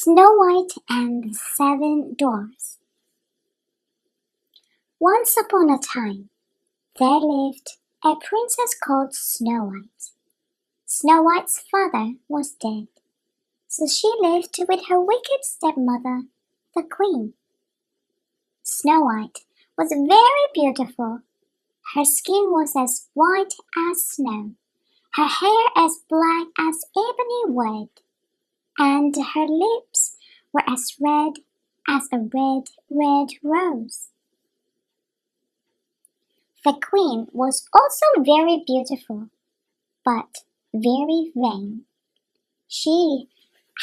Snow White and the Seven Dwarfs. Once upon a time, there lived a princess called Snow White. Snow White's father was dead, so she lived with her wicked stepmother, the queen. Snow White was very beautiful. Her skin was as white as snow, her hair as black as ebony wood, and her lips were as red as a red, red rose. The queen was also very beautiful, but very vain. She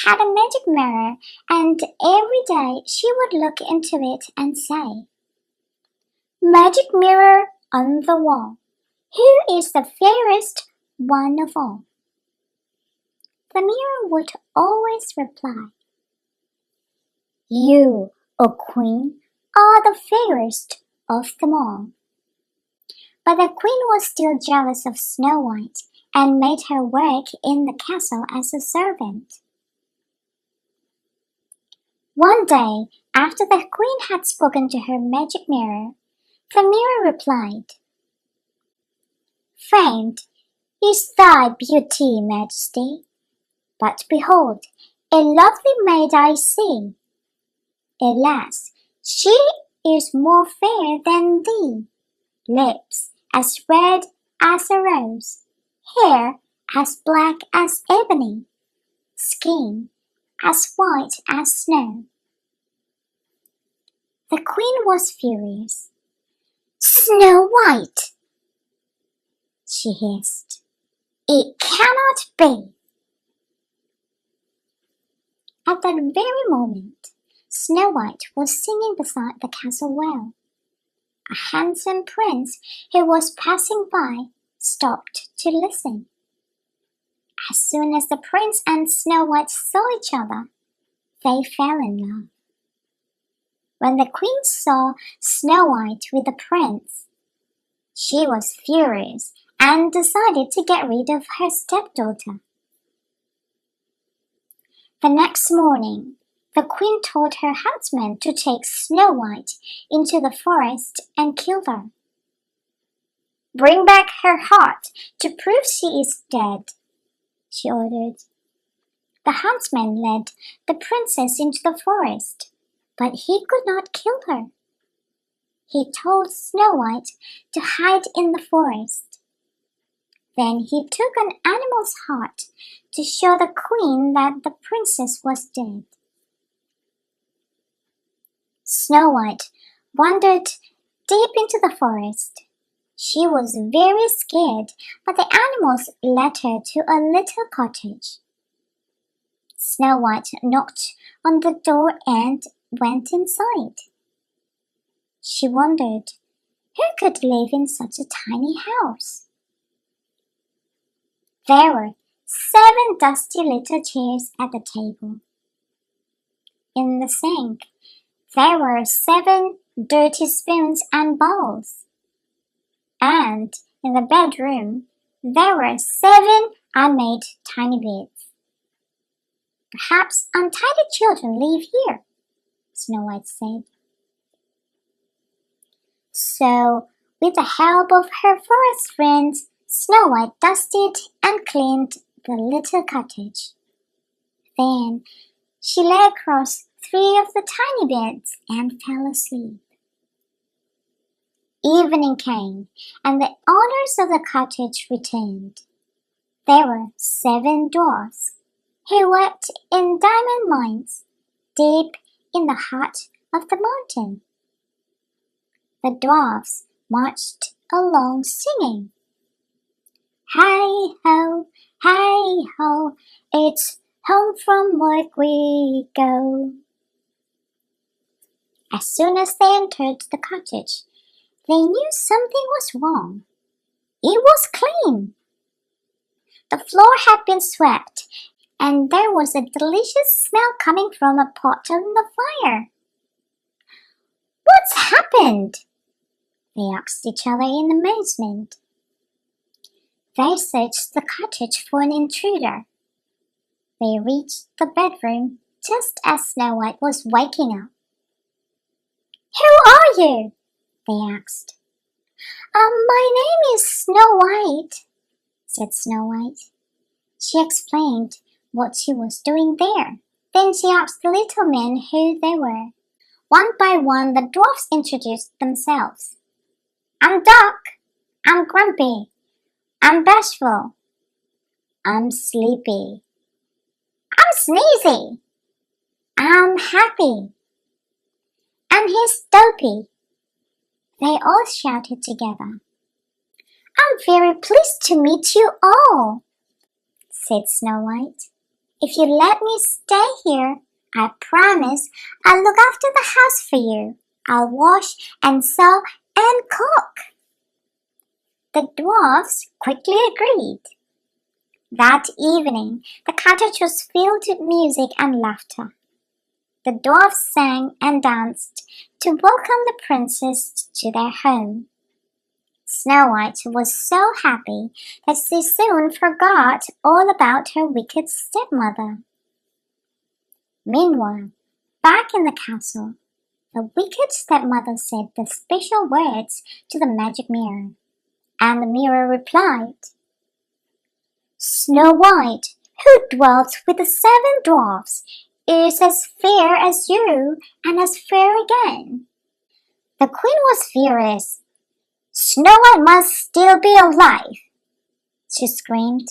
had a magic mirror, and every day she would look into it and say, "Magic mirror on the wall, who is the fairest one of all?" The mirror would always reply, "You, O Queen, are the fairest of them all." But the queen was still jealous of Snow White and made her work in the castle as a servant. One day, after the queen had spoken to her magic mirror, the mirror replied, "Famed is thy beauty, Majesty, but behold, a lovely maid I see. Alas, she is more fair than thee, lips as red as a rose, hair as black as ebony, skin as white as snow." The queen was furious. "Snow White," she hissed, "it cannot be." At that very moment, Snow White was singing beside the castle well. A handsome prince who was passing by stopped to listen. As soon as the prince and Snow White saw each other, they fell in love. When the queen saw Snow White with the prince, she was furious and decided to get rid of her stepdaughter. The next morning, the queen told her huntsman to take Snow White into the forest and kill her. "Bring back her heart to prove she is dead," she ordered. The huntsman led the princess into the forest, but he could not kill her. He told Snow White to hide in the forest. Then he took an animal's heart to show the queen that the princess was dead. Snow White wandered deep into the forest. She was very scared, but the animals led her to a little cottage. Snow White knocked on the door and went inside. She wondered, who could live in such a tiny house? There were 7 dusty little chairs at the table. In the sink, there were 7 dirty spoons and bowls. And in the bedroom, there were 7 unmade tiny beds. "Perhaps untidy children live here," Snow White said. So, with the help of her forest friends, Snow White dusted and cleaned the little cottage. Then she lay across 3 of the tiny beds and fell asleep. Evening came, and the owners of the cottage returned. There were 7 dwarfs who worked in diamond mines deep in the heart of the mountain. The dwarfs marched along singing, "Hi ho, it's home from work we go." As soon as they entered the cottage, they knew something was wrong. It was clean. The floor had been swept, and there was a delicious smell coming from a pot on the fire. "What's happened?" they asked each other in amazement. They searched the cottage for an intruder. They reached the bedroom just as Snow White was waking up. "Who are you?" they asked. My name is Snow White," said Snow White. She explained what she was doing there. Then she asked the little men who they were. One by one, the dwarfs introduced themselves. "I'm Duck. I'm Grumpy. I'm Bashful. I'm Sleepy. I'm Sneezy. I'm Happy. And here's Dopey." They all shouted together. "I'm very pleased to meet you all," said Snow White. "If you let me stay here, I promise I'll look after the house for you. I'll wash and sew and cook." The dwarfs quickly agreed. That evening, the cottage was filled with music and laughter. The dwarfs sang and danced to welcome the princess to their home. Snow White was so happy that she soon forgot all about her wicked stepmother. Meanwhile, back in the castle, the wicked stepmother said the special words to the magic mirror, and the mirror replied, "Snow White, who dwelt with the 7 dwarfs, is as fair as you and as fair again." The queen was furious. "Snow White must still be alive," she screamed.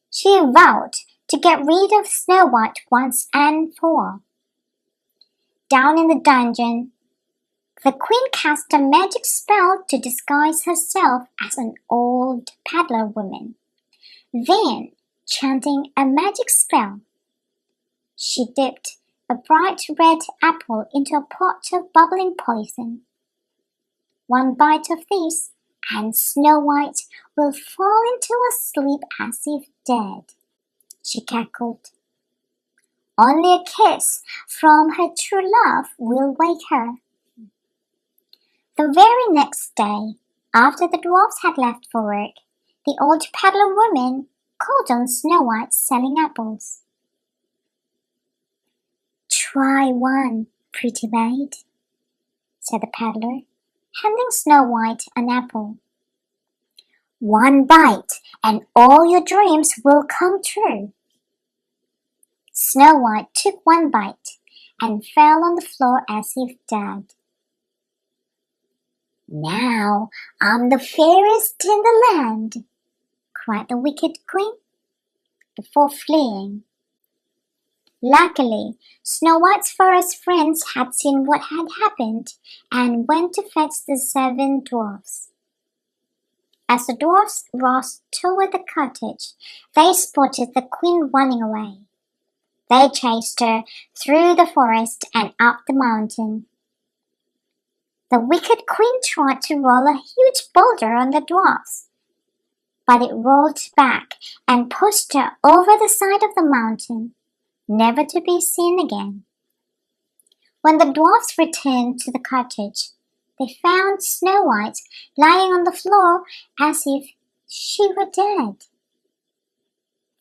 She vowed to get rid of Snow White once and for all. Down in the dungeon, the queen cast a magic spell to disguise herself as an old peddler woman. Then, chanting a magic spell, she dipped a bright red apple into a pot of bubbling poison. "One bite of this, and Snow White will fall into a sleep as if dead," she cackled. "Only a kiss from her true love will wake her." The very next day, after the dwarfs had left for work, the old peddler woman called on Snow White selling apples. "Try one, pretty maid," said the peddler, handing Snow White an apple. "One bite, and all your dreams will come true." Snow White took one bite and fell on the floor as if dead. "Now I'm the fairest in the land," cried the wicked queen, before fleeing. Luckily, Snow White's forest friends had seen what had happened and went to fetch the 7 dwarfs. As the dwarfs rushed toward the cottage, they spotted the queen running away. They chased her through the forest and up the mountain. The wicked queen tried to roll a huge boulder on the dwarfs, but it rolled back and pushed her over the side of the mountain, never to be seen again. When the dwarfs returned to the cottage, they found Snow White lying on the floor as if she were dead.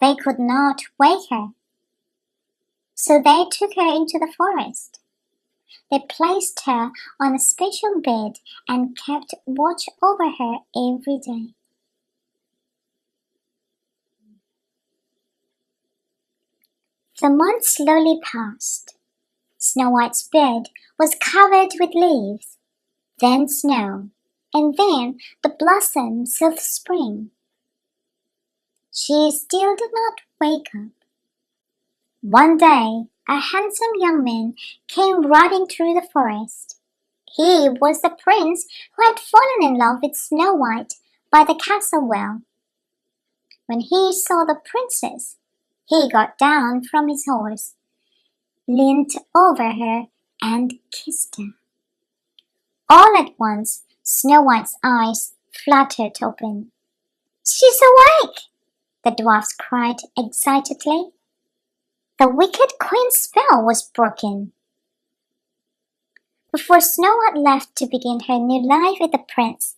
They could not wake her, so they took her into the forest. They placed her on a special bed and kept watch over her every day. The months slowly passed. Snow White's bed was covered with leaves, then snow, and then the blossoms of spring. She still did not wake up. One day, a handsome young man came riding through the forest. He was the prince who had fallen in love with Snow White by the castle well. When he saw the princess, he got down from his horse, leaned over her, and kissed her. All at once, Snow White's eyes fluttered open. "She's awake!" the dwarfs cried excitedly. The wicked queen's spell was broken. Before Snow White left to begin her new life with the prince,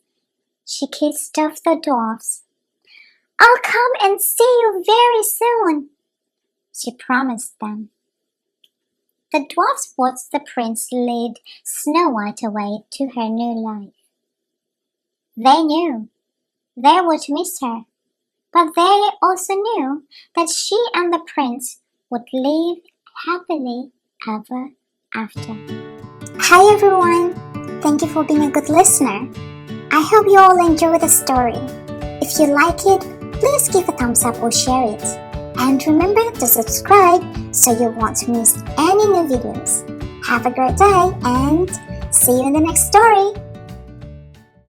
she kissed off the dwarfs. "I'll come and see you very soon," she promised them. the dwarfs watched the prince lead Snow White away to her new life. They knew they would miss her, but they also knew that she and the prince would live happily ever after. Hi everyone! Thank you for being a good listener. I hope you all enjoy the story. If you like it, please give a thumbs up or share it. And remember to subscribe so you won't miss any new videos. Have a great day and see you in the next story.